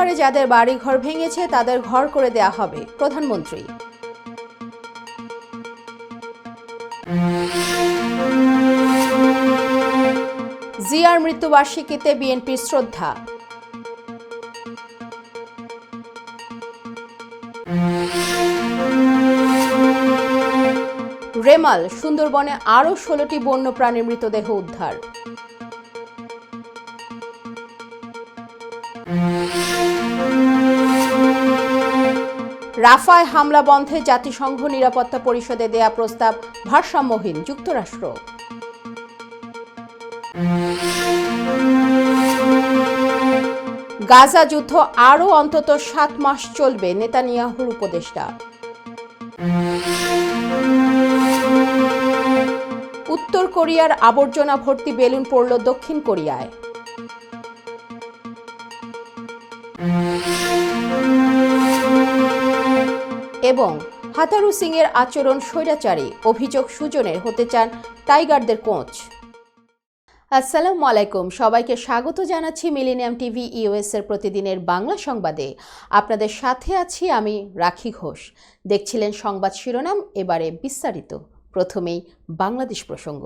ঘূর্ণিঝড়ে যাদের বাড়িঘর ভেঙেছে তাদের ঘর করে দেয়া হবে, প্রধানমন্ত্রী। জিয়ার মৃত্যুবার্ষিকীতে বিএনপির শ্রদ্ধা। রেমাল, সুন্দরবনে আরও 16টি বন্যপ্রাণীর মৃতদেহ উদ্ধার। রাফায় হামলা বন্ধে জাতিসংঘ নিরাপত্তা পরিষদে দেয়া প্রস্তাব ভারসাম্যহীন, যুক্তরাষ্ট্র। গাজা যুদ্ধ আরও অন্তত 7 মাস চলবে, নেতানিয়াহুর উপদেষ্টা। উত্তর কোরিয়ার আবর্জনা ভর্তি বেলুন পড়ল দক্ষিণ কোরিয়ায়। এবং হাতারু সিং এর আচরণ স্বৈরাচারী, অভিযোগ সুজনের, হতে চান টাইগারদের কোচ। আসসালামু আলাইকুম, সবাইকে স্বাগত জানাচ্ছি মিলেনিয়াম টিভি ইউএস এর প্রতিদিনের বাংলা সংবাদে। আপনাদের সাথে আছি আমি রাখি ঘোষ। দেখছিলেন সংবাদ শিরোনাম, এবারে বিস্তারিত। প্রথমেই বাংলাদেশ প্রসঙ্গ।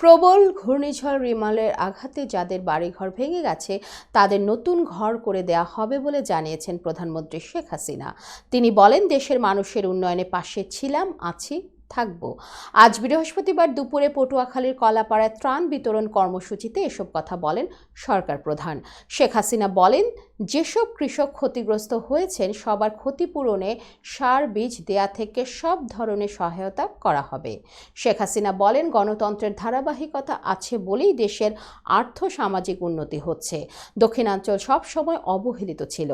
প্রবল ঘূর্ণিঝড় রিমালের আঘাতে যাদের বাড়িঘর ভেঙে গেছে তাদের নতুন ঘর করে দেয়া হবে বলে জানিয়েছেন প্রধানমন্ত্রী শেখ হাসিনা। তিনি বলেন, দেশের মানুষের উন্নয়নে পাশে ছিলাম, আছি, থাকবো। আজ বৃহস্পতিবার দুপুরে পটুয়াখালীর কলাপাড়ায় ত্রাণ বিতরণ কর্মসূচিতে এসব কথা বলেন সরকার প্রধান। শেখ হাসিনা বলেন, যেসব কৃষক ক্ষতিগ্রস্ত হয়েছেন সবার ক্ষতিপূরণে সার বীজ দেয়া থেকে সব ধরনের সহায়তা করা হবে। শেখ হাসিনা বলেন, গণতন্ত্রের ধারাবাহিকতা আছে বলেই দেশের আর্থ-সামাজিক উন্নতি হচ্ছে। দক্ষিণাঞ্চল সবসময় অবহেলিত ছিল।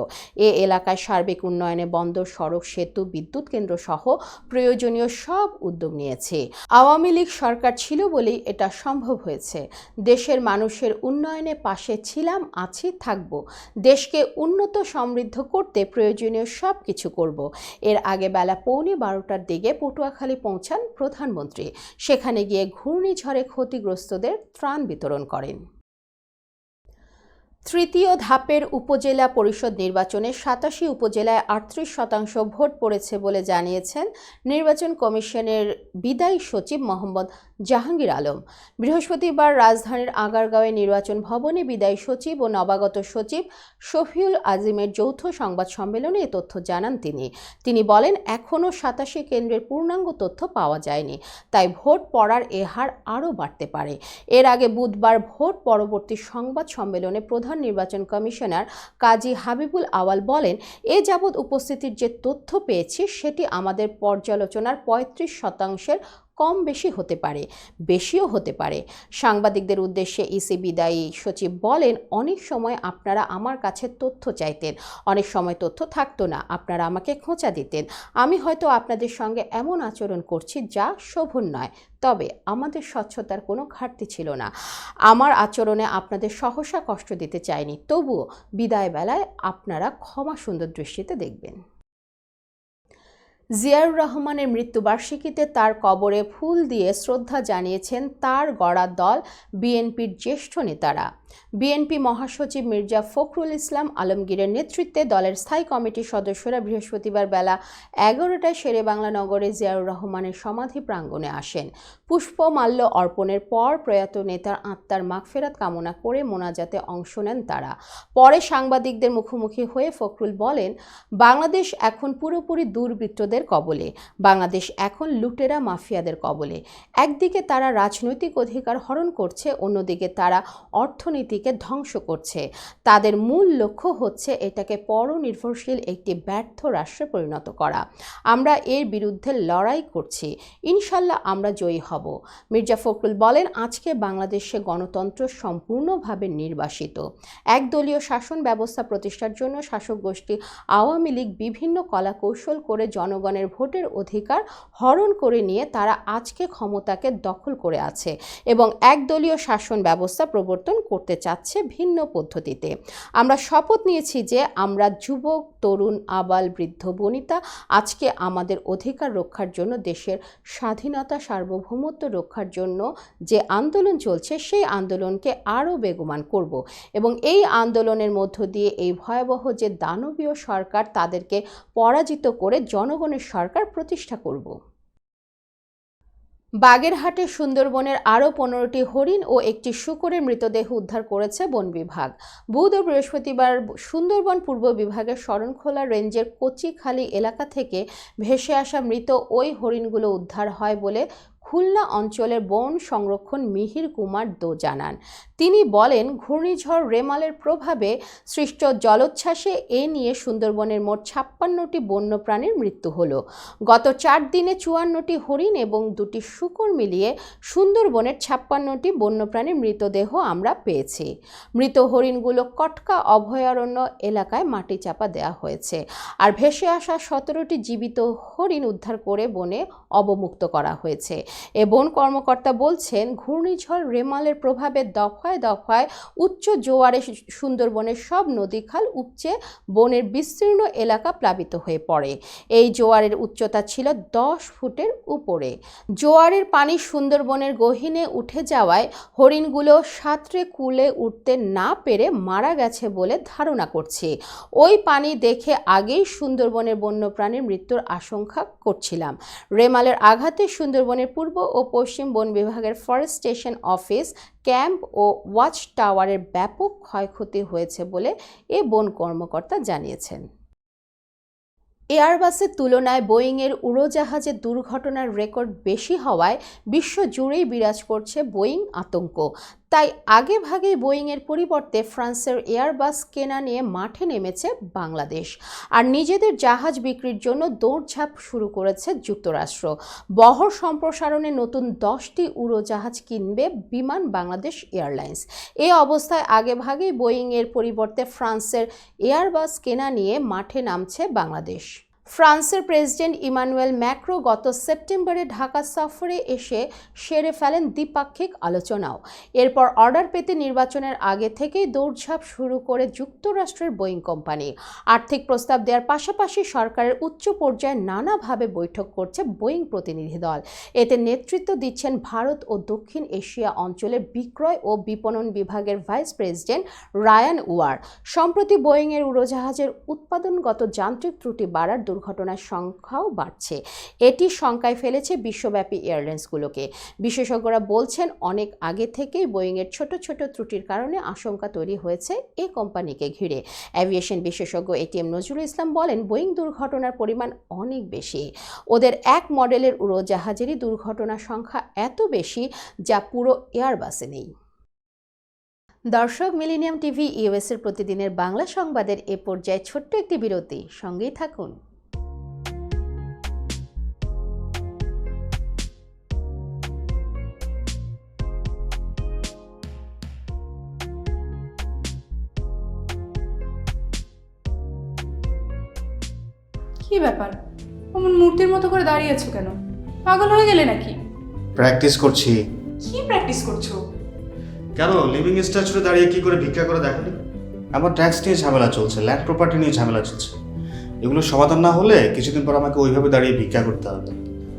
এ এলাকায় সার্বিক উন্নয়নে বন্দর, সড়ক, সেতু, বিদ্যুৎ কেন্দ্র সহ প্রয়োজনীয় সব উদ্যোগ নিয়েছে। আওয়ামী লীগ সরকার ছিল বলেই এটা সম্ভব হয়েছে। দেশের মানুষের উন্নয়নে পাশে ছিলাম, আছি, থাকব। দেশকে উন্নত সমৃদ্ধ করতে প্রয়োজনীয় সব কিছু করব। এর আগে বেলা 11:15টার দিকে পটুয়াখালী পৌঁছান প্রধানমন্ত্রী। সেখানে গিয়ে ঘূর্ণিঝড়ে ক্ষতিগ্রস্তদের ত্রাণ বিতরণ করেন। তৃতীয় ধাপের উপজেলা পরিষদ নির্বাচনে 87 উপজেলায় 38% ভোট পড়েছে বলে জানিয়েছেন নির্বাচন কমিশনের বিদায়ী সচিব মোহাম্মদ জাহাঙ্গীর আলম। বৃহস্পতিবার রাজধানীর আগারগাঁওয়ে নির্বাচন ভবনে বিদায়ী সচিব ও নবাগত সচিব শফিউল আজিমের যৌথ সংবাদ সম্মেলনে এ তথ্য জানান তিনি বলেন, এখনও 87 কেন্দ্রের পূর্ণাঙ্গ তথ্য পাওয়া যায়নি, তাই ভোট পড়ার এ হার আরও বাড়তে পারে। এর আগে বুধবার ভোট পরবর্তী সংবাদ সম্মেলনে প্রধান নির্বাচন কমিশনার কাজী হাবিবুল আওয়াল বলেন, এ যাবৎ উপস্থিতির যে তথ্য পেয়েছি সেটি আমাদের পর্যালোচনার 35% কম বেশি হতে পারে, বেশিও হতে পারে। সাংবাদিকদের উদ্দেশ্যে ইসি বিদায়ী সচিব বলেন, অনেক সময় আপনারা আমার কাছে তথ্য চাইতেন, অনেক সময় তথ্য থাকতো না, আপনারা আমাকে খোঁচা দিতেন। আমি হয়তো আপনাদের সঙ্গে এমন আচরণ করছি যা শোভন নয়, তবে আমাদের স্বচ্ছতার কোনো ঘাটতি ছিল না। আমার আচরণে আপনাদের সহসা কষ্ট দিতে চাইনি, তবুও বিদায় বেলায় আপনারা ক্ষমা সুন্দর দৃষ্টিতে দেখবেন। জিয়াউর রহমানের মৃত্যুবার্ষিকীতে তার কবরে ফুল দিয়ে শ্রদ্ধা জানিয়েছেন তার গড়া দল বিএনপির জ্যেষ্ঠ নেতারা। বিএনপি মহাসচিব মির্জা ফখরুল ইসলাম আলমগীরের নেতৃত্বে দলের স্থায়ী কমিটির সদস্যরা বৃহস্পতিবার বেলা 11টায় শেরেবাংলা নগরে জিয়াউর রহমানের সমাধি প্রাঙ্গণে আসেন। পুষ্পমাল্য অর্পণের পর প্রয়াত নেতার আত্মার মাগফিরাত কামনা করে মোনাজাতে অংশ নেন তারা। পরে সাংবাদিকদের মুখোমুখি হয়ে ফখরুল বলেন, বাংলাদেশ এখন পুরোপুরি দুর্বৃত্তদের কবলে, বাংলাদেশ এখন লুটেরা মাফিয়াদের কবলে। একদিকে তারা রাজনৈতিক অধিকার হরণ করছে, অন্যদিকে তারা অর্থনীতিকে ধ্বংস করছে। তাদের মূল লক্ষ্য হচ্ছে এটাকে পরনির্ভরশীল একটি ব্যর্থ রাষ্ট্রে পরিণত করা। আমরা এর বিরুদ্ধে লড়াই করছি, ইনশাল্লাহ আমরা জয়ী হব। মির্জা ফখরুল বলেন, আজকে বাংলাদেশে গণতন্ত্র সম্পূর্ণভাবে নির্বাসিত। একদলীয় শাসন ব্যবস্থা প্রতিষ্ঠার জন্য শাসক গোষ্ঠী আওয়ামী লীগ বিভিন্ন কলাকৌশল করে জনগণের ভোটের অধিকার হরণ করে নিয়ে তারা আজকে ক্ষমতাকে দখল করে আছে এবং একদলীয় শাসন ব্যবস্থা প্রবর্তন করতে করতে চাচ্ছে ভিন্ন পদ্ধতিতে। আমরা শপথ নিয়েছি যে আমরা যুবক, তরুণ, আবাল, বৃদ্ধ, বনিতা আজকে আমাদের অধিকার রক্ষার জন্য, দেশের স্বাধীনতা সার্বভৌমত্ব রক্ষার জন্য যে আন্দোলন চলছে সেই আন্দোলনকে আরও বেগবান করব এবং এই আন্দোলনের মধ্য দিয়ে এই ভয়াবহ যে দানবীয় সরকার তাদেরকে পরাজিত করে জনগণের সরকার প্রতিষ্ঠা করব। বাগেরহাটে সুন্দরবনের আরও 15টি হরিণ ও একটি শূকরের মৃতদেহ উদ্ধার করেছে বন বিভাগ। বুধ ও বৃহস্পতিবার সুন্দরবন পূর্ব বিভাগের শরণখোলা রেঞ্জের কচিখালী এলাকা থেকে ভেসে আসা মৃত ওই হরিণগুলো উদ্ধার হয় বলে খুলনা অঞ্চলের বন সংরক্ষণ মিহির কুমার দো জানান। তিনি বলেন, ঘূর্ণিঝড় রেমালের প্রভাবে সৃষ্ট জলোচ্ছ্বাসে এ নিয়ে সুন্দরবনের মোট 56টি বন্যপ্রাণীর মৃত্যু হলো। গত 4 দিনে 54টি হরিণ এবং 2টি শূকর মিলিয়ে সুন্দরবনের 56টি বন্যপ্রাণীর মৃতদেহ আমরা পেয়েছি। মৃত হরিণগুলো কটকা অভয়ারণ্য এলাকায় মাটি চাপা দেওয়া হয়েছে। আর ভেসে আসা 17টি জীবিত হরিণ উদ্ধার করে বনে অবমুক্ত করা হয়েছে। এ বন কর্মকর্তা বলছেন, ঘূর্ণিঝড় রেমালের প্রভাবে দফায় দফায় উচ্চ জোয়ারে সুন্দরবনের সব নদী খাল উপচে বনের বিস্তীর্ণ এলাকা প্লাবিত হয়ে পড়ে। এই জোয়ারের উচ্চতা ছিল 10 ফুটের উপরে। জোয়ারের পানি সুন্দরবনের গহীনে উঠে যাওয়ায় হরিণগুলো সাঁতরে কূলে উঠতে না পেরে মারা গেছে বলে ধারণা করছি। ওই পানি দেখে আগেই সুন্দরবনের বন্যপ্রাণীর মৃত্যুর আশঙ্কা করছিলাম। রেমালের আঘাতে সুন্দরবনের পূর্ব ও পশ্চিম বন বিভাগের ফরেস্ট স্টেশন অফিস, ক্যাম্প ও ওয়াচ টাওয়ারের ব্যাপক ক্ষয়ক্ষতি হয়েছে বলে এ বন কর্মকর্তা জানিয়েছেন। এয়ারবাসের তুলনায় বোয়িংয়ের উড়োজাহাজের দুর্ঘটনার রেকর্ড বেশি হওয়ায় বিশ্ব জুড়েই বিরাজ করছে বোয়িং আতঙ্ক। তাই আগে ভাগেই বোয়িংয়ের পরিবর্তে ফ্রান্সের এয়ারবাস কেনা নিয়ে মাঠে নেমেছে বাংলাদেশ। আর নিজেদের জাহাজ বিক্রির জন্য দৌড়ঝাঁপ শুরু করেছে যুক্তরাষ্ট্র। বহর সম্প্রসারণে নতুন 10টি উড়োজাহাজ কিনবে বিমান বাংলাদেশ এয়ারলাইন্স। এ অবস্থায় আগে ভাগেই বোয়িংয়ের পরিবর্তে ফ্রান্সের এয়ারবাস কেনা নিয়ে মাঠে নামছে বাংলাদেশ। ফ্রান্সের প্রেসিডেন্ট ইমানুয়েল ম্যাক্রো গত সেপ্টেম্বরে ঢাকা সফরে এসে সেরে ফেলেন দ্বিপাক্ষিক আলোচনাও। এরপর অর্ডার পেতে নির্বাচনের আগে থেকেই দৌড়ঝাঁপ শুরু করে যুক্তরাষ্ট্রের বোয়িং কোম্পানি। আর্থিক প্রস্তাব দেওয়ার পাশাপাশি সরকারের উচ্চ পর্যায়ে নানাভাবে বৈঠক করছে বোয়িং প্রতিনিধি দল। এতে নেতৃত্ব দিচ্ছেন ভারত ও দক্ষিণ এশিয়া অঞ্চলের বিক্রয় ও বিপণন বিভাগের ভাইস প্রেসিডেন্ট রায়ান ওয়ার। সম্প্রতি বোয়িংয়ের উড়োজাহাজের উৎপাদনগত যান্ত্রিক ত্রুটি বাড়ার দুর্ঘটনার সংখ্যাও বাড়ছে। এটি শঙ্কায় ফেলেছে বিশ্বব্যাপী এয়ারলাইন্সগুলোকে। বিশেষজ্ঞরা বলছেন, অনেক আগে থেকেই বোয়িংয়ের ছোট ছোট ত্রুটির কারণে আশঙ্কা তৈরি হয়েছে এই কোম্পানিকে ঘিরে। অ্যাভিয়েশন বিশেষজ্ঞ এটিএম নজরুল ইসলাম বলেন, বোয়িং দুর্ঘটনার পরিমাণ অনেক বেশি। ওদের এক মডেলের উড়োজাহাজেরই দুর্ঘটনার সংখ্যা এত বেশি যা পুরো এয়ারবাসে নেই। দর্শক, মিলেনিয়াম টিভি ইউএসের প্রতিদিনের বাংলা সংবাদের এ পর্যায়ে ছোট্ট একটি বিরতি, সঙ্গেই থাকুন। কি ব্যাপার, অমন মূর্তির মতো করে দাঁড়িয়ে আছো কেন? পাগল হয়ে গেলে নাকি? প্র্যাকটিস করছি। কি প্র্যাকটিস করছো? কেন লিভিং স্ট্যাচুতে দাঁড়িয়ে কি করে ভিক্ষা করে দেখালি? আমার ট্যাক্স নিয়ে ঝামেলা চলছে, ল্যান্ড প্রপার্টি নিয়ে ঝামেলা চলছে। এগুলো সমাধান না হলে কিছুদিন পর আমাকে ওইভাবে দাঁড়িয়ে ভিক্ষা করতে হবে।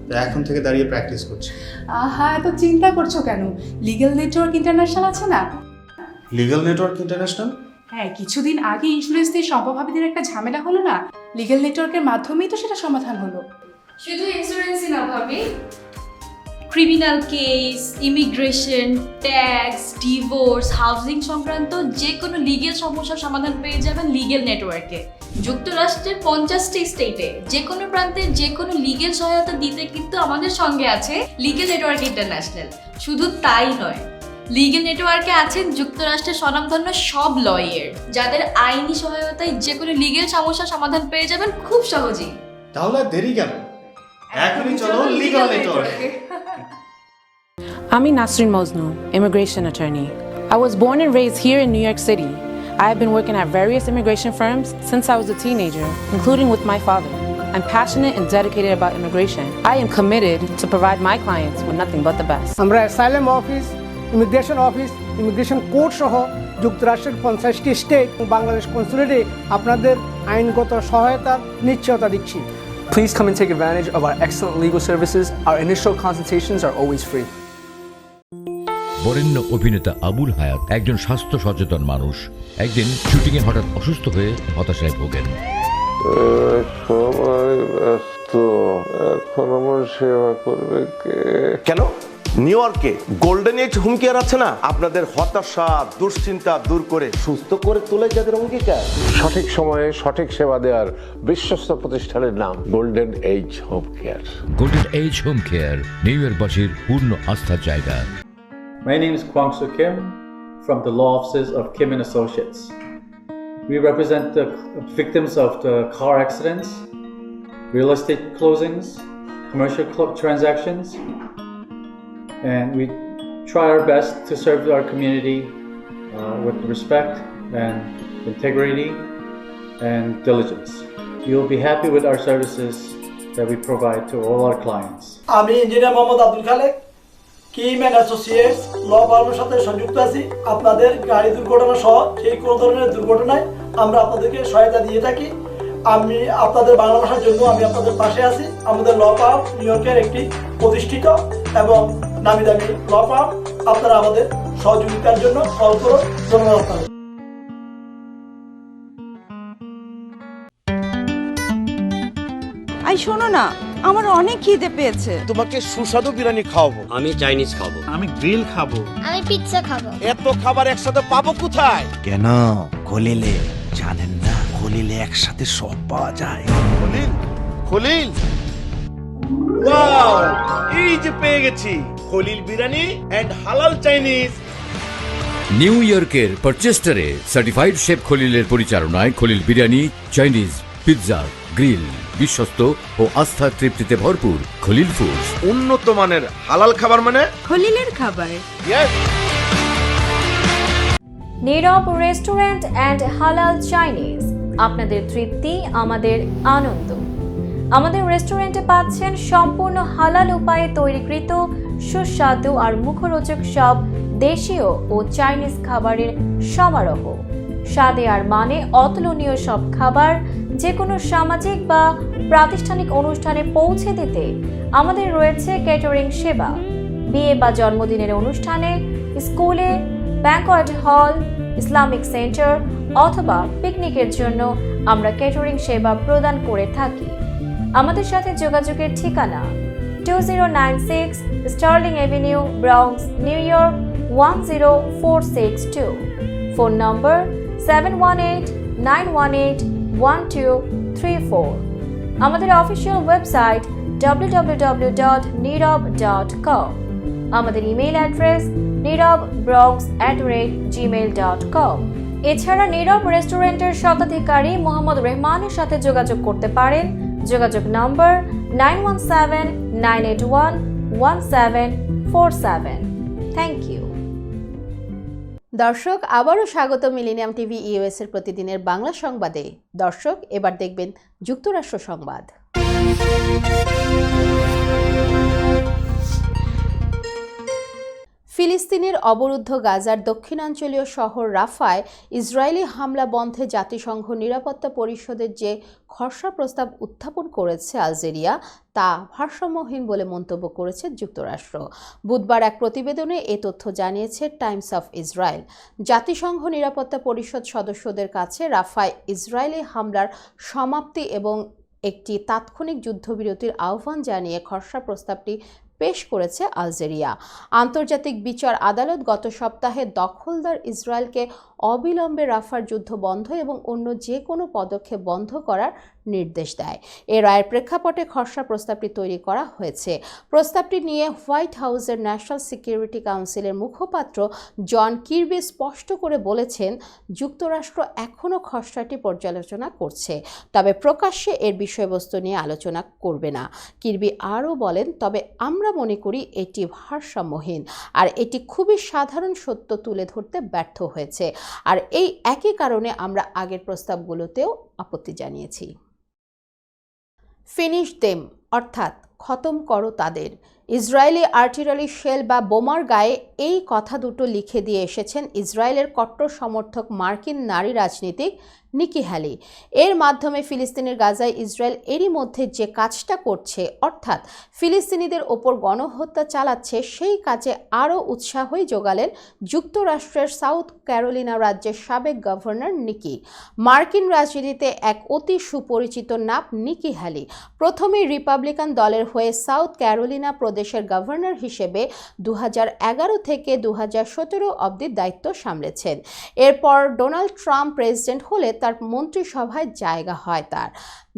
তো এখন থেকে দাঁড়িয়ে প্র্যাকটিস করছি। আহা, এত চিন্তা করছো কেন? লিগ্যাল নেটওয়ার্ক ইন্টারন্যাশনাল আছে না? Legal network international? হ্যাঁ, কিছুদিন আগে ইন্স্যুরেন্স দিয়ে সম্পভাবীদের একটা ঝামেলা হলো না? লিগ্যাল নেটওয়ার্কের মাধ্যমেই তো সেটা সমাধান হলো। শুধু ইন্স্যুরেন্সই না ভাবি, criminal case, immigration, tax, divorce, housing সংক্রান্ত যে কোনো লিগেল সমস্যার সমাধান পেয়ে যাবেন লিগেল নেটওয়ার্কে। যুক্তরাষ্ট্রের 50টি স্টেটে যে কোনো প্রান্তে যে কোনো লিগেল সহায়তা দিতে কিন্তু আমাদের সঙ্গে আছে লিগেল নেটওয়ার্ক ইন্টারন্যাশনাল। শুধু তাই নয়, লিগেল নেটওয়ার্কে আছেন যুক্তরাষ্ট্রের স্বনামধন্য সব লয়ার, যাদের আইনি সহায়তায় যে কোনো লিগেল সমস্যার সমাধান পেয়ে যাবেন খুব সহজেই। তাহলে দেরি কেন? এখনই চলো লিগ্যাল নেটওয়ার্কে। I'm Nasrin Mosnu, immigration attorney. I was born and raised here in New York City. I have been working at various immigration firms since I was a teenager, including with my father. I'm passionate and dedicated about immigration. I am committed to provide my clients with nothing but the best. আমরা asylum office, immigration office immigration code সহ যুক্তরাষ্ট্রের 50টি state এবং বাংলাদেশ কনসুলেটে আপনাদের আইনগত সহায়তার নিশ্চয়তা দিচ্ছি। Please come and take advantage of our excellent legal services. Our initial consultations are always free. বরেণ্য অভিনেতা আবুল হায়াত একজন স্বাস্থ্য সচেতন মানুষ। একদিন শুটিংয়ে হঠাৎ অসুস্থ হয়ে হতাশায় ভোগেন। সবাই ব্যস্ত, এখন আমার সেবা করবে কে? কেন নিউ ইয়র্কে গোল্ডেন এজ হোম কেয়ার আছে না, আপনাদের হতাশা দুশ্চিন্তা দূর করে সুস্থ করে তোলে যাদের অঙ্গীকার। সঠিক সময়ে সঠিক সেবা দেওয়ার বিশ্বস্ত প্রতিষ্ঠানের নাম golden age home care. Golden age home care new ইয়র্কবাসীর পূর্ণ আস্থার জায়গা। My name is Kwang Soo Kim from the law offices of Kim and Associates. We represent the victims of the car accidents, real estate closings, commercial transactions, and we try our best to serve our community with respect and integrity and diligence. You'll be happy with our services that we provide to all our clients. আমি engineer Mohammad Abdul Khalek, Kim and associates law ফার্মের সাথে সংযুক্ত আছি। আপনাদের গাড়ি দুর্ঘটনা সহ সেই কোনো ধরনের দুর্ঘটনায় আমরা আপনাদেরকে সহায়তা দিয়ে থাকি। আমি আপনাদের বাংলা ভাষার জন্য আমি আপনাদের পাশে আছি। আমাদের ল ফার্ম নিউ ইয়র্কের একটি প্রতিষ্ঠিত এবং নামি দামি ল ফার্ম। আপনারা আমাদের সহযোগিতার জন্য কল করুন। ধন্যবাদ আপনাদের। আই শোনো না, আমার অনেক খিদে পেয়েছে। তোমাকে সুস্বাদু বিরিয়ানি খাওয়াবো। আমি চাইনিজ খাবো। আমি গ্রিল খাবো। আমি পিৎজা খাবো। এত খাবার একসাথে পাবো কোথায়? কেন খলিলে জানেন না? খলিলে একসাথে সব পাওয়া যায়। খলিল, খলিল, ওয়াও, এই যে পেয়ে গেছি খলিল বিরিয়ানি এন্ড হালাল চাইনিজ। নিউ ইয়র্কের পারচেস্টারে সার্টিফাইড শেফ খলিলের পরিচালনায় Khalil biryani, Chinese, pizza, grill, বিশ্বস্ত ও আস্থার তৃপ্তিতে ভরপুর খলিল ফুডস। উন্নত মানের হালাল খাবার মানে খলিলের খাবার। ইয়েস। নীরব রেস্টুরেন্ট অ্যান্ড হালাল চাইনিজ, আপনাদের তৃপ্তি আমাদের আনন্দ। আমাদের রেস্টুরেন্টে পাচ্ছেন সম্পূর্ণ হালাল উপায়ে তৈরিকৃত সুস্বাদু আর মুখরোচক সব দেশীয় ও চাইনিজ খাবারের সমারোহ। স্বাদে আর মানে অতুলনীয় সব খাবার যে কোনো সামাজিক বা প্রাতিষ্ঠানিক অনুষ্ঠানে পৌঁছে দিতে আমাদের রয়েছে ক্যাটারিং সেবা। বিয়ে বা জন্মদিনের অনুষ্ঠানে, স্কুলে, ব্যাংকোয়েট হল, ইসলামিক সেন্টার অথবা পিকনিকের জন্য আমরা ক্যাটারিং সেবা প্রদান করে থাকি। আমাদের সাথে যোগাযোগের ঠিকানা 2096 sterling avenue, Bronx, New York 10462। Phone number 718-918-1234। আমাদের অফিসিয়াল ওয়েবসাইট www.nirab.com। আমাদের ইমেইল অ্যাড্রেস nirabbronx@gmail.com। এছাড়া নীরব রেস্টুরেন্টের স্বত্বাধিকারী মোহাম্মদ রহমানের সাথে যোগাযোগ করতে পারেন। যোগাযোগ নম্বর 9179811747। Thank you. দর্শক, আবারও স্বাগত মিলেনিয়াম টিভি ইউএস এর প্রতিদিনের বাংলা সংবাদে। দর্শক, এবার দেখবেন যুক্তরাষ্ট্র সংবাদ। ফিলিস্তিনের অবরুদ্ধ গাজার দক্ষিণাঞ্চলীয় শহর রাফায় ইসরায়েলি হামলা বন্ধে জাতিসংঘ নিরাপত্তা পরিষদের যে খসড়া প্রস্তাব উত্থাপন করেছে আলজেরিয়া, তা ভারসাম্যহীন বলে মন্তব্য করেছে যুক্তরাষ্ট্র। বুধবার এক প্রতিবেদনে এ তথ্য জানিয়েছে টাইমস অফ ইসরায়েল। জাতিসংঘ নিরাপত্তা পরিষদ সদস্যদের কাছে রাফায় ইসরায়েলি হামলার সমাপ্তি এবং একটি তাৎক্ষণিক যুদ্ধবিরতির আহ্বান জানিয়ে খসড়া প্রস্তাবটি পেশ করেছে আলজেরিয়া। আন্তর্জাতিক বিচার আদালত গত সপ্তাহে দখলদার ইসরায়েলকে অবিলম্বে রাফার যুদ্ধ বন্ধ এবং অন্য যে কোনো পদক্ষেপ বন্ধ করার নির্দেশ দেয়। এ রায়ের প্রেক্ষাপটে খসড়া প্রস্তাবটি তৈরি করা হয়েছে। প্রস্তাবটি নিয়ে হোয়াইট হাউসের ন্যাশনাল সিকিউরিটি কাউন্সিলের মুখপাত্র জন কির্বি স্পষ্ট করে বলেছেন, যুক্তরাষ্ট্র এখনও খসড়াটি পর্যালোচনা করছে, তবে প্রকাশ্যে এর বিষয়বস্তু নিয়ে আলোচনা করবে না। কির্বি আরও বলেন, তবে আমরা মনে করি এটি ভারসাম্যহীন আর এটি খুবই সাধারণ সত্য তুলে ধরতে ব্যর্থ হয়েছে, আর এই একই কারণে আমরা আগের প্রস্তাবগুলোতেও আপত্তি জানিয়েছি। ফিনিশ দেম অর্থাৎ খতম করো তাদের, ইসরায়েলি আর্টিলারি শেল বা বোমার গায়ে এই কথা দুটো লিখে দিয়ে এসেছেন ইসরায়েলের কট্টর সমর্থক মার্কিন নারী রাজনীতিক নিকি হ্যালি। এর মাধ্যমে ফিলিস্তিনের গাজায় ইসরায়েল এরই মধ্যে যে কাজটা করছে, অর্থাৎ ফিলিস্তিনিদের ওপর গণহত্যা চালাচ্ছে, সেই কাজে আরও উৎসাহই যোগালেন যুক্তরাষ্ট্রের সাউথ ক্যারোলিনা রাজ্যের সাবেক গভর্নর নিকি। মার্কিন রাজনীতিতে এক অতি সুপরিচিত নাম নিকি হ্যালি। প্রথমে রিপাবলিকান দলের হয়ে সাউথ ক্যারোলিনা প্রদেশের গভর্নর হিসেবে 2011 থেকে 2017 অবধি দায়িত্ব সামলেছেন। এরপর ডোনাল্ড ট্রাম্প প্রেসিডেন্ট হলে তার মন্ত্রিসভায় জায়গা হয় তার।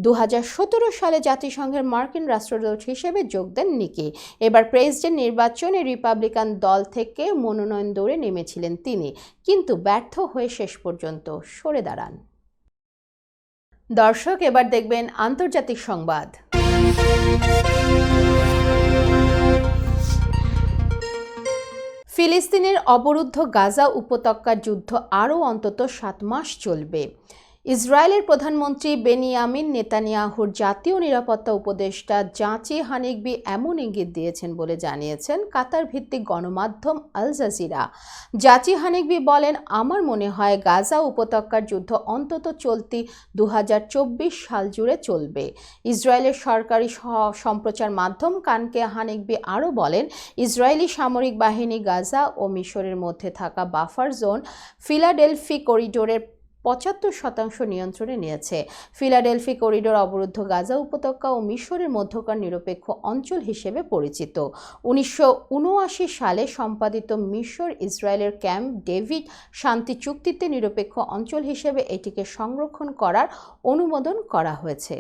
2017 সালে জাতিসংঘের মার্কিন রাষ্ট্রদূত হিসেবে যোগ দেন নিকি। এবার প্রেসিডেন্ট নির্বাচনে রিপাবলিকান দল থেকে মনোনয়ন দৌড়ে নেমেছিলেন তিনি, কিন্তু ব্যর্থ হয়ে শেষ পর্যন্ত সরে দাঁড়ান। দর্শক, এবার দেখবেন আন্তর্জাতিক সংবাদ। ফিলিস্তিনের অবরুদ্ধ গাজা উপত্যকার যুদ্ধ আরও অন্তত 7 মাস চলবে। ইসরায়েলের প্রধানমন্ত্রী বেনিয়ামিন নেতানিয়াহুর জাতীয় নিরাপত্তা উপদেষ্টা জাঁচি হানিকবি এমন ইঙ্গিত দিয়েছেন বলে জানিয়েছেন কাতার ভিত্তিক গণমাধ্যম আল জাজিরা। জাঁচি হানিকবি বলেন, আমার মনে হয় গাজা উপত্যকার যুদ্ধ অন্তত চলতি 2024 সাল জুড়ে চলবে। ইসরায়েলের সরকারি সম্প্রচার মাধ্যম কানকে হানিকবি আরও বলেন, ইসরায়েলি সামরিক বাহিনী গাজা ও মিশরের মধ্যে থাকা বাফার জোন ফিলাডেলফি করিডোরের 75% নিয়ন্ত্রণে নিয়েছে। ফিলাডেলফি করিডোর অবরুদ্ধ গাজা উপত্যকা ও মিশরের মধ্যকার নিরপেক্ষ অঞ্চল হিসেবে পরিচিত। 1979 সালে সম্পাদিত মিশর ইসরায়েলের ক্যাম্প ডেভিড শান্তি চুক্তিতে নিরপেক্ষ অঞ্চল হিসেবে এটিকে সংরক্ষণ করার অনুমোদন করা হয়েছে।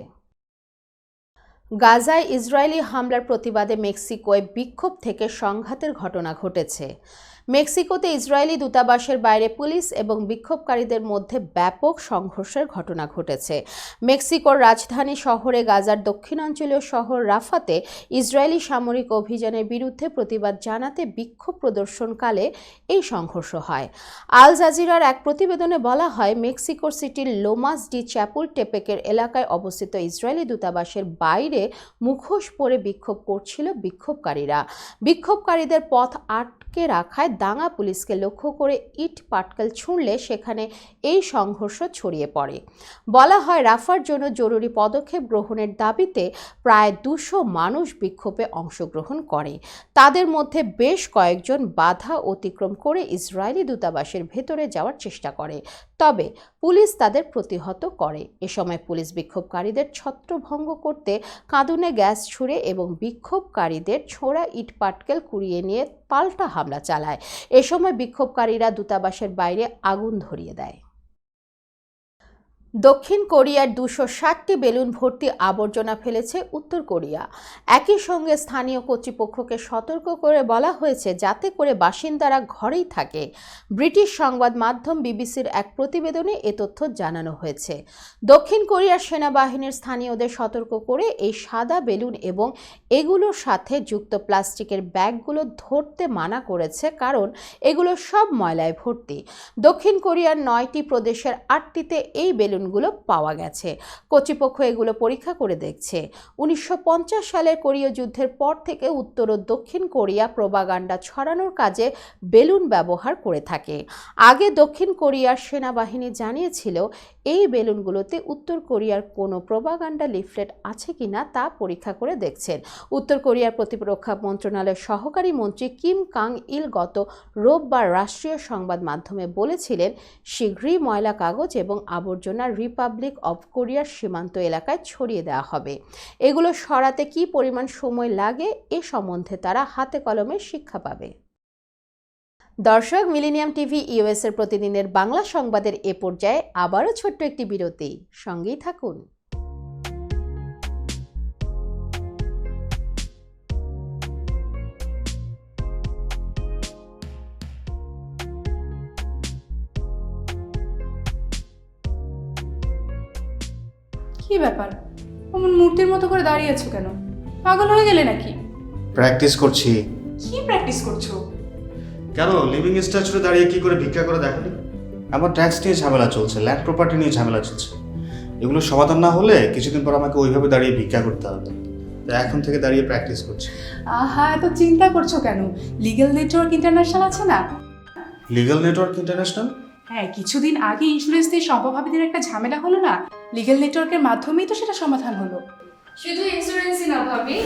গাজায় ইসরায়েলি হামলার প্রতিবাদে মেক্সিকোয় বিক্ষোভ থেকে সংঘাতের ঘটনা ঘটেছে। মেক্সিকোতে ইসরায়েলি দূতাবাসের বাইরে পুলিশ এবং বিক্ষোভকারীদের মধ্যে ব্যাপক সংঘর্ষের ঘটনা ঘটেছে। মেক্সিকোর রাজধানী শহরে গাজার দক্ষিণাঞ্চলীয় শহর রাফাতে ইসরায়েলি সামরিক অভিযানের বিরুদ্ধে প্রতিবাদ জানাতে বিক্ষোভ প্রদর্শনকালে এই সংঘর্ষ হয়। আল জাজিরার এক প্রতিবেদনে বলা হয়, মেক্সিকোর সিটির লোমাস ডি চ্যাপুলটেপেকের এলাকায় অবস্থিত ইসরায়েলি দূতাবাসের বাইরে মুখোশ পরে বিক্ষোভ করছিল বিক্ষোভকারীরা। বিক্ষোভকারীদের পথ আটকে রাখায় দাঙ্গা পুলিশকে লক্ষ্য করে ইট পাটকেল ছুঁড়লে সেখানে এই সংঘর্ষ ছড়িয়ে পড়ে। বলা হয়, রাফার জন্য জরুরি পদক্ষেপ গ্রহণের দাবিতে প্রায় 200 মানুষ বিক্ষোভে অংশগ্রহণ করে। তাদের মধ্যে বেশ কয়েকজন বাধা অতিক্রম করে ইসরায়েলি দূতাবাসের ভেতরে যাওয়ার চেষ্টা করে, তবে পুলিশ তাদের প্রতিহত করে। এ সময় পুলিশ বিক্ষোভকারীদের ছত্রভঙ্গ করতে কাঁদুনে গ্যাস ছুড়ে এবং বিক্ষোভকারীদের ছোড়া ইট পাটকেল কুড়িয়ে নিয়ে পাল্টা হামলা চালায়। এ সময় বিক্ষোভকারীরা দূতাবাসের বাইরে আগুন ধরিয়ে দেয়। দক্ষিণ কোরিয়ার 260টি বেলুন ভর্তি আবর্জনা ফেলেছে উত্তর কোরিয়া। একই সঙ্গে স্থানীয় কর্তৃপক্ষকে সতর্ক করে বলা হয়েছে যাতে করে বাসিন্দারা ঘরেই থাকে। ব্রিটিশ সংবাদ মাধ্যম বিবিসির এক প্রতিবেদনে এ তথ্য জানানো হয়েছে। দক্ষিণ কোরিয়ার সেনাবাহিনীর স্থানীয়দের সতর্ক করে এই সাদা বেলুন এবং এগুলোর সাথে যুক্ত প্লাস্টিকের ব্যাগগুলো ধরতে মানা করেছে, কারণ এগুলো সব ময়লায় ভর্তি। দক্ষিণ কোরিয়ার 9টি প্রদেশের 8টিতে এই বেলুন পাওয়া গেছে। কর্তৃপক্ষ এগুলো পরীক্ষা করে দেখছে। 1950 সালের কোরীয় যুদ্ধের পর থেকে উত্তর ও দক্ষিণ কোরিয়া প্রোপাগান্ডা ছড়ানোর কাজে বেলুন ব্যবহার করে থাকে। আগে দক্ষিণ কোরিয়ার সেনাবাহিনী জানিয়েছিল এই বেলুনগুলোতে উত্তর কোরিয়ার কোনো প্রোপাগান্ডা লিফলেট আছে কিনা তা পরীক্ষা করে দেখছেন। উত্তর কোরিয়ার প্রতিরক্ষা মন্ত্রণালয়ের সহকারী মন্ত্রী কিম কাং ইল গত রোববার রাষ্ট্রীয় সংবাদ মাধ্যমে বলেছিলেন, শীঘ্রই ময়লা কাগজ এবং আবর্জনা রিপাবলিক অব কোরিয়ার সীমান্ত এলাকায় ছড়িয়ে দেওয়া হবে। এগুলো সরাতে কী পরিমাণ সময় লাগে এ সম্বন্ধে তারা হাতে কলমে শিক্ষা পাবে। দর্শক, মিলেনিয়াম টিভি ইউএস এর প্রতিদিনের বাংলা সংবাদের এ পর্যায়ে আবারও ছোট্ট একটি বিরতি, সঙ্গেই থাকুন। কি ব্যাপার, অমন মূর্তির মতো করে দাঁড়িয়ে আছো কেন? পাগল হয়ে গেলে নাকি? প্র্যাকটিস করছি। কি প্র্যাকটিস করছো? কেন লিভিং স্ট্যাচুরে দাঁড়িয়ে কি করে ভিক্ষা করে দেখনি? আমার ট্যাক্স নিয়ে ঝামেলা চলছে, ল্যান্ড প্রপার্টি নিয়ে ঝামেলা চলছে। এগুলো সমাধান না হলে কিছুদিন পর আমাকে ওইভাবে দাঁড়িয়ে ভিক্ষা করতে হবে। তো এখন থেকে দাঁড়িয়ে প্র্যাকটিস করছি। হ্যাঁ, এত চিন্তা করছো কেন? লিগ্যাল নেটওয়ার্ক ইন্টারন্যাশনাল আছে না? Legal network international? হ্যাঁ, কিছুদিন আগে ইন্স্যুরেন্স দিয়ে সম্পভাবীদের একটা ঝামেলা হলো না, লিগ্যাল নেটওয়ার্কের মাধ্যমেই তো সেটা সমাধান হলো। শুধু ইন্স্যুরেন্সই না ভাবি,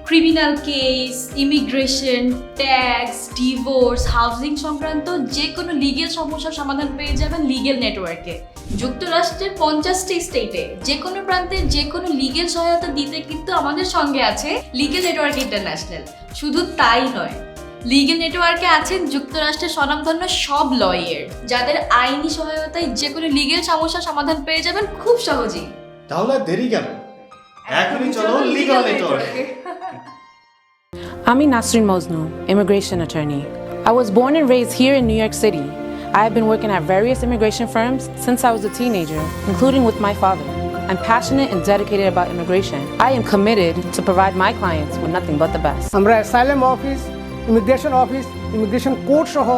criminal case, immigration, tax, divorce, housing সংক্রান্ত যে কোনো লিগেল সমস্যার সমাধান পেয়ে যাবেন লিগেল নেটওয়ার্কে। যুক্তরাষ্ট্রের 50টি স্টেটে যে কোনো প্রান্তে যে কোনো লিগেল সহায়তা দিতে কিন্তু আমাদের সঙ্গে আছে লিগেল নেটওয়ার্ক ইন্টারন্যাশনাল। শুধু তাই নয়, লিগেল নেটওয়ার্কে আছেন যুক্তরাষ্ট্রের স্বনামধন্য সব লয়ার, যাদের আইনি সহায়তায় যে কোনো লিগেল সমস্যার সমাধান পেয়ে যাবেন খুব সহজেই। তাহলে দেরি কেন? এখনই চলো লিগ্যাল নেটওয়ার্কে। I'm Nasrin Mosnu, immigration attorney. I was born and raised here in New York City. I have been working at various immigration firms since I was a teenager, including with my father. I'm passionate and dedicated about immigration. I am committed to provide my clients with nothing but the best. আমরা asylum office, immigration court সহ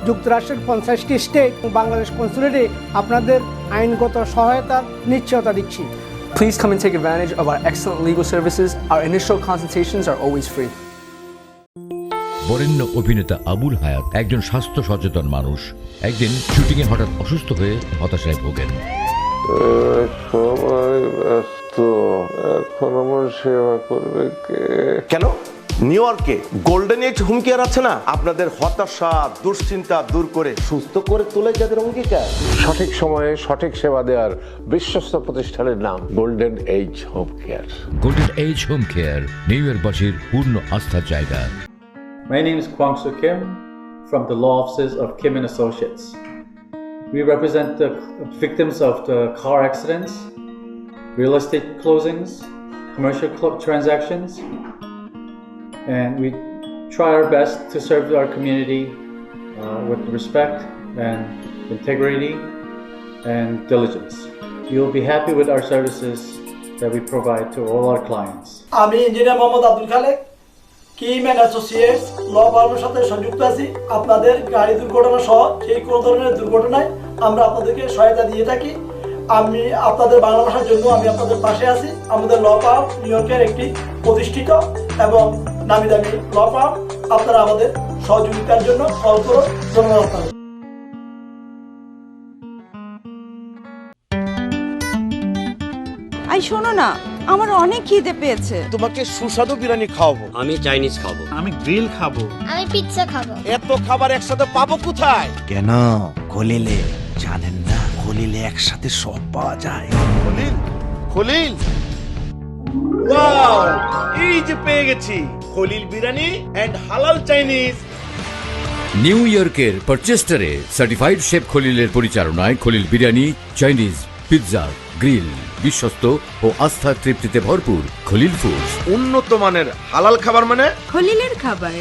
যুক্তরাষ্ট্রের 50টি state ও বাংলাদেশ কনসুলেটে আপনাদের আইনগত সহায়তার নিশ্চয়তা দিচ্ছি। Please come and take advantage of our excellent legal services. Our initial consultations are always free. বরেণ্য অভিনেতা আবুল হায়াত একজন স্বাস্থ্য সচেতন মানুষ। একদিন শুটিংয়ে হঠাৎ অসুস্থ হয়ে হতাশায় ভোগেন। সবাই ব্যস্ত, এখন আমার সেবা করবে কে? কেন? নিউ ইয়র্কে গোল্ডেন এজ হোম কেয়ার আছে না, আপনাদের হতাশা দুশ্চিন্তা দূর করে সুস্থ করে তোলে যাদের অঙ্গীকার। সঠিক সময়ে সঠিক সেবা দেওয়ার বিশ্বস্ত প্রতিষ্ঠানের নাম golden age home care. Golden age home care new ইয়র্কবাসীর পূর্ণ আস্থার জায়গা। My name is Kwang Soo Kim from the law offices of Kim and Associates. We represent the victims of the car accidents, real estate closings, commercial transactions, and we try our best to serve our community with respect and integrity and diligence. You'll be happy with our services that we provide to all our clients. আমি engineer Mohammad Abdul Khalek, Kim and associates law ফার্মের সাথে সংযুক্ত আছি। আপনাদের গাড়ি দুর্ঘটনা সহ সেই কোনো ধরনের দুর্ঘটনায় আমরা আপনাদেরকে সহায়তা দিয়ে থাকি। আমি আপনাদের বাংলা ভাষার জন্য আমি আপনাদের পাশে আছি। আমাদের ল ফার্ম নিউ ইয়র্কের একটি প্রতিষ্ঠিত এবং নামি দামি ল ফার্ম। আপনারা আমাদের সহযোগিতার জন্য কল করুন। ধন্যবাদ আপনাদের। আই শোনো না, আমার অনেক খিদে পেয়েছে। তোমাকে সুস্বাদু বিরিয়ানি খাওয়াবো। আমি চাইনিজ খাবো। আমি গ্রিল খাবো। আমি পিৎজা খাবো। এত খাবার একসাথে পাবো কোথায়? কেন? খলিলে জানেন না, খলিলে একসাথে সব পাওয়া যায়। খলিল, খলিল, ওয়াও, এই যে পেয়ে গেছি খলিল বিরিয়ানি এন্ড হালাল চাইনিজ। নিউ ইয়র্কের পারচেস্টারে সার্টিফাইড শেফ খলিলের পরিচালনায় Khalil biryani, Chinese, pizza, grill, বিশ্বস্ত ও আস্থার তৃপ্তিতে ভরপুর খলিল ফুডস। উন্নত মানের হালাল খাবার মানে খলিলের খাবার।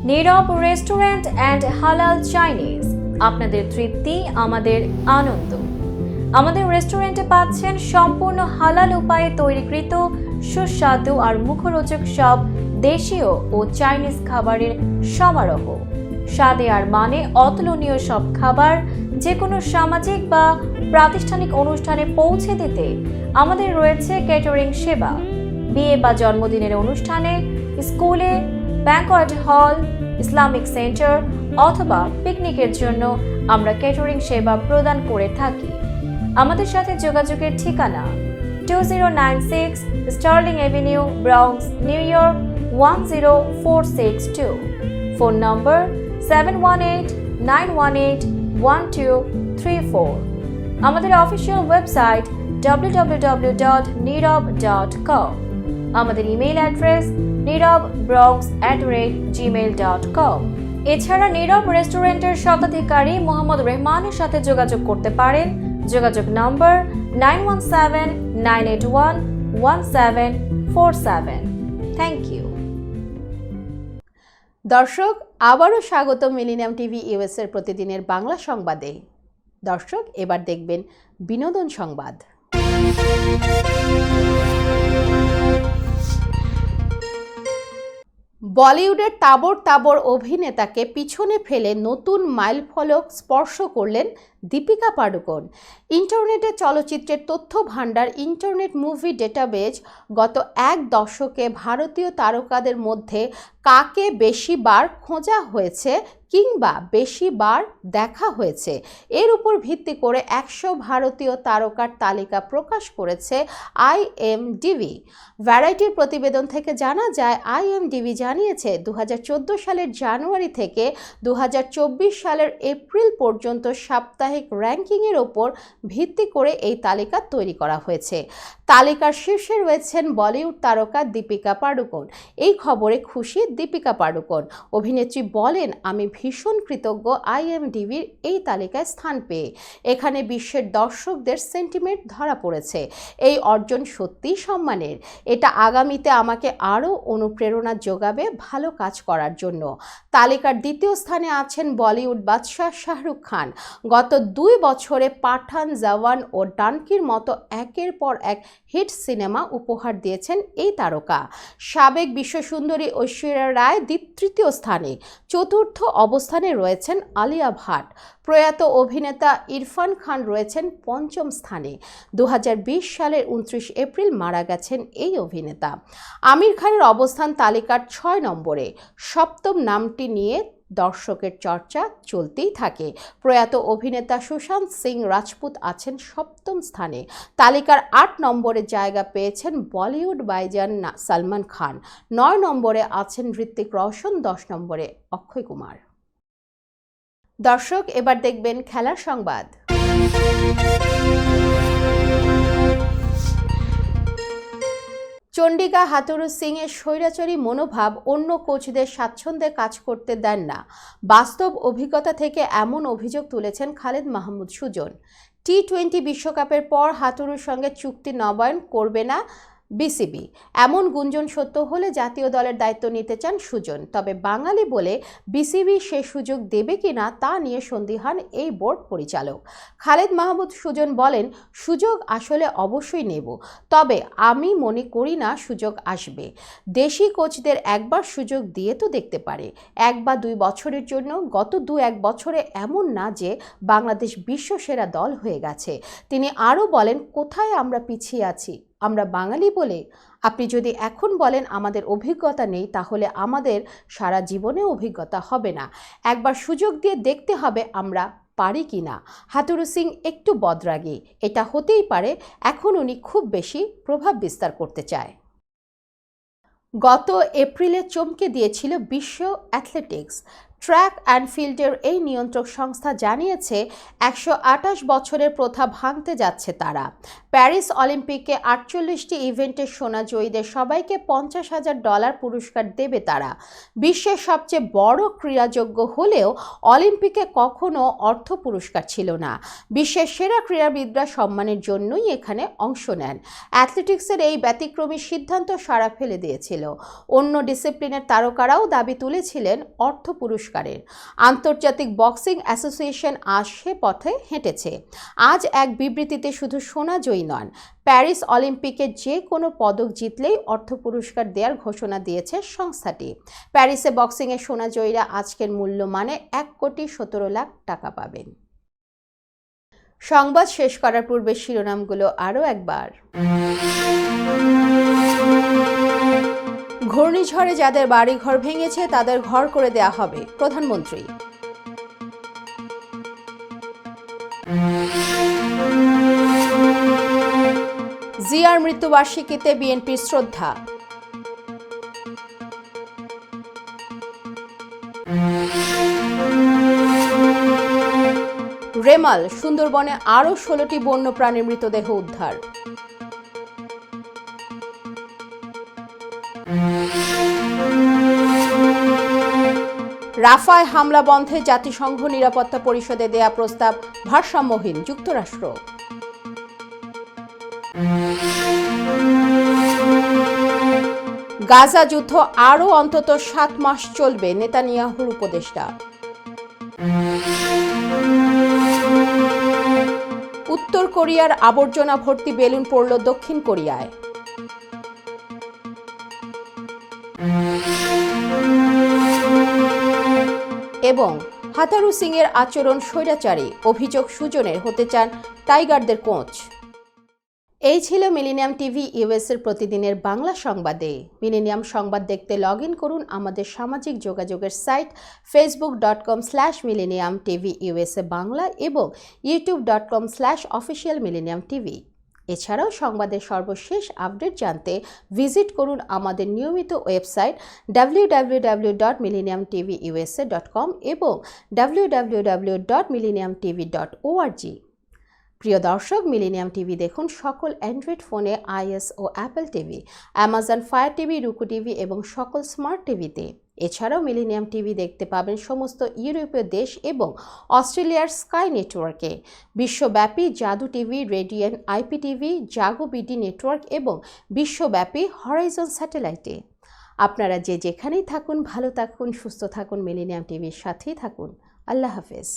নীরব রেস্টুরেন্ট অ্যান্ড হালাল চাইনিজ, আপনাদের তৃপ্তি আমাদের আনন্দ। আমাদের রেস্টুরেন্টে পাচ্ছেন সম্পূর্ণ হালাল উপায়ে তৈরিকৃত সুস্বাদু আর মুখরোচক সব দেশীয় ও চাইনিজ খাবারের সমারোহ। স্বাদে আর মানে অতুলনীয় সব খাবার যে কোনো সামাজিক বা প্রাতিষ্ঠানিক অনুষ্ঠানে পৌঁছে দিতে আমাদের রয়েছে ক্যাটারিং সেবা। বিয়ে বা জন্মদিনের অনুষ্ঠানে, স্কুলে, ব্যাংকোয়েট হল, ইসলামিক সেন্টার অথবা পিকনিকের জন্য আমরা ক্যাটারিং সেবা প্রদান করে থাকি। আমাদের সাথে যোগাযোগের ঠিকানা 2096 sterling avenue, Bronx, New York 10462। Phone number 718-918-1234। আমাদের অফিসিয়াল ওয়েবসাইট www.nirab.com। আমাদের ইমেইল অ্যাড্রেস nirab.bronx@gmail.com। এছাড়া নীরব রেস্টুরেন্টের স্বত্বাধিকারী মোহাম্মদ রহমানের সাথে যোগাযোগ করতে পারেন। যোগাযোগ নম্বর 9179811747। Thank you. দর্শক, আবারও স্বাগত মিলেনিয়াম টিভি ইউএস এর প্রতিদিনের বাংলা সংবাদে। দর্শক, এবার দেখবেন বিনোদন সংবাদ। বলিউডের তাবড় তাবড় অভিনেতাকে পিছনে ফেলে নতুন মাইলফলক স্পর্শ করলেন দীপিকা পাডুকোন। ইন্টারনেটে চলচ্চিত্রের তথ্য ভাণ্ডার ইন্টারনেট মুভি ডেটাবেজ গত এক দশকে ভারতীয় তারকাদের মধ্যে কাকে বেশিবার খোঁজা হয়েছে কিংবা বেশিবার দেখা হয়েছে এর উপর ভিত্তি করে 100 ভারতীয় তারকার তালিকা প্রকাশ করেছে IMDb। ভ্যারাইটির প্রতিবেদন থেকে জানা যায় IMDb জানিয়েছে 2014 সালের জানুয়ারি থেকে 2024 সালের এপ্রিল পর্যন্ত সাপ্তাহিক র্যাঙ্কিংয়ের ওপর ভিত্তি করে এই তালিকা তৈরি করা হয়েছে। তালিকার শীর্ষে রয়েছেন বলিউড তারকা দীপিকা পাডুকোন। এই খবরে খুশি দীপিকা পাডুকোন। অভিনেত্রী বলেন, আমি ভীষণ কৃতজ্ঞ IMDbর এই তালিকায় স্থান পেয়ে। এখানে বিশ্বের দর্শকদের সেন্টিমেন্ট ধরা পড়েছে। এই অর্জন সত্যিই সম্মানের। এটা আগামীতে আমাকে আরও অনুপ্রেরণা যোগাবে ভালো কাজ করার জন্য। তালিকার দ্বিতীয় স্থানে আছেন বলিউড বাদশাহ শাহরুখ খান। গত 2 বছরে পাঠান, জওয়ান ও ডানকির মতো একের পর এক হিট সিনেমা উপহার দিয়েছেন এই তারকা। সাবেক বিশ্বসুন্দরী ঐশ্বরিয়া রায় তৃতীয় স্থানে। চতুর্থ অবস্থানে রয়েছেন আলিয়া ভাট। প্রয়াত অভিনেতা ইরফান খান রয়েছেন 5ম স্থানে। 2020 সালের 29 এপ্রিল মারা গেছেন এই অভিনেতা। আমির খানের অবস্থান তালিকার 6 নম্বরে। 7ম নামটি নিয়ে দর্শকের চর্চা চলতেই থাকে। প্রয়াত অভিনেতা সুশান্ত সিং রাজপুত আছেন 7ম স্থানে। তালিকার 8 নম্বরে জায়গা পেয়েছেন বলিউড ভাইজান সালমান খান। 9 নম্বরে আছেন ঋত্বিক রোশন, 10 নম্বরে অক্ষয় কুমার। দর্শক, এবার দেখবেন খেলার সংবাদ। চন্ডিকা হাথুরু সিংয়ের স্বৈরাচারী মনোভাব অন্য কোচদের স্বাচ্ছন্দ্যে কাজ করতে দেন না। বাস্তব অভিজ্ঞতা থেকে এমন অভিযোগ তুলেছেন খালেদ মাহমুদ সুজন। T20 বিশ্বকাপের পর হাথুরুর সঙ্গে চুক্তি নবায়ন করবে না বিসিবি। এমন গুঞ্জন সত্য হলে জাতীয় দলের দায়িত্ব নিতে চান সুজন। তবে বাঙালি বলে বিসিবি সে সুযোগ দেবে কিনা তা নিয়ে সন্দিহান এই বোর্ড পরিচালক। খালেদ মাহমুদ সুজন বলেন, সুযোগ আসলে অবশ্যই নেব, তবে আমি মনে করি না সুযোগ আসবে। দেশি কোচদের একবার সুযোগ দিয়ে তো দেখতে পারে, 1 বা 2 বছরের জন্য। গত 2-1 বছরে এমন না যে বাংলাদেশ বিশ্বসেরা দল হয়ে গেছে। তিনি আরও বলেন, কোথায় আমরা পিছিয়ে আছি? আমরা বাঙালি বলে? আপনি যদি এখন বলেন আমাদের অভিজ্ঞতা নেই, তাহলে আমাদের সারা জীবনে অভিজ্ঞতা হবে না। একবার সুযোগ দিয়ে দেখতে হবে আমরা পারি কিনা। হাথুরু সিং একটু বদরাগী, এটা হতেই পারে। এখন উনি খুব বেশি প্রভাব বিস্তার করতে চায়। গত এপ্রিলে চমকে দিয়েছিল বিশ্ব অ্যাথলেটিক্স। ট্র্যাক অ্যান্ড ফিল্ডের এই নিয়ন্ত্রক সংস্থা জানিয়েছে 128 বছরের প্রথা ভাঙতে যাচ্ছে তারা। প্যারিস অলিম্পিকে 48টি ইভেন্টের সোনা জয়ীদের সবাইকে $50,000 পুরস্কার দেবে তারা। বিশ্বের সবচেয়ে বড় ক্রীড়াযোগ্য হলেও অলিম্পিকে কখনো অর্থ পুরস্কার ছিল না। বিশ্বের সেরা ক্রীড়াবিদরা সম্মানের জন্যই এখানে অংশ নেন। অ্যাথলেটিক্সের এই ব্যতিক্রমী সিদ্ধান্ত সাড়া ফেলে দিয়েছিল। অন্য ডিসিপ্লিনের তারকারাও দাবি তুলেছিলেন অর্থ পুরস্কারের। আন্তর্জাতিক বক্সিং অ্যাসোসিয়েশন আজ সে পথে হেঁটেছে। আজ এক বিবৃতিতে শুধু সোনা জয়ী নন, প্যারিস অলিম্পিকে যে কোনো পদক জিতলেই অর্থ পুরস্কার দেওয়ার ঘোষণা দিয়েছে সংস্থাটি। প্যারিসে বক্সিংয়ে সোনা জয়ীরা আজকের মূল্য মানে 1,17,00,000 টাকা পাবেন। সংবাদ শেষ করার পূর্বে শিরোনামগুলো আরও একবার। ঘূর্ণিঝড়ে যাদের বাড়িঘর ভেঙেছে তাদের ঘর করে দেয়া হবে, প্রধানমন্ত্রী। জিয়ার মৃত্যুবার্ষিকীতে বিএনপির শ্রদ্ধা। রেমাল, সুন্দরবনে আরও 16টি বন্যপ্রাণীর মৃতদেহ উদ্ধার। রাফায় হামলা বন্ধে জাতিসংঘ নিরাপত্তা পরিষদে দেয়া প্রস্তাব ভারসাম্যহীন, যুক্তরাষ্ট্র। গাজা যুদ্ধ আরও অন্তত 7 মাস চলবে, নেতানিয়াহুর উপদেষ্টা। উত্তর কোরিয়ার আবর্জনা ভর্তি বেলুন পড়ল দক্ষিণ কোরিয়ায়। এবং হাথারু সিংয়ের আচরণ স্বৈরাচারী, অভিযোগ সুজনের, হতে চান টাইগারদের কোচ। এই ছিল মিলেনিয়াম টিভি ইউএসের প্রতিদিনের বাংলা সংবাদে। মিলেনিয়াম সংবাদ দেখতে লগ ইন করুন আমাদের সামাজিক যোগাযোগের সাইট facebook.com/millenniumtvUSA বাংলা এবং youtube.com/officialmillenniumtv। এছাড়াও সংবাদের সর্বশেষ আপডেট জানতে ভিজিট করুন আমাদের নিয়মিত ওয়েবসাইট www.millenniumtvusa.com এবং www.millenniumtv.org। প্রিয় দর্শক, মিলেনিয়াম টিভি দেখুন সকল অ্যান্ড্রয়েড ফোনে, iOS ও Apple TV, Amazon fire TV, Roku TV এবং সকল স্মার্ট টিভিতে। এছাড়াও মিলেনিয়াম টিভি দেখতে পাবেন সমস্ত ইউরোপীয় দেশ এবং অস্ট্রেলিয়ার স্কাই নেটওয়ার্কে, বিশ্বব্যাপী জাদু টিভি, রেডিয়ান IPTV, জাগো বিডি নেটওয়ার্ক এবং বিশ্বব্যাপী হরাইজন স্যাটেলাইটে। আপনারা যে যেখানেই থাকুন, ভালো থাকুন, সুস্থ থাকুন, মিলেনিয়াম টিভির সাথেই থাকুন। আল্লাহ হাফেজ।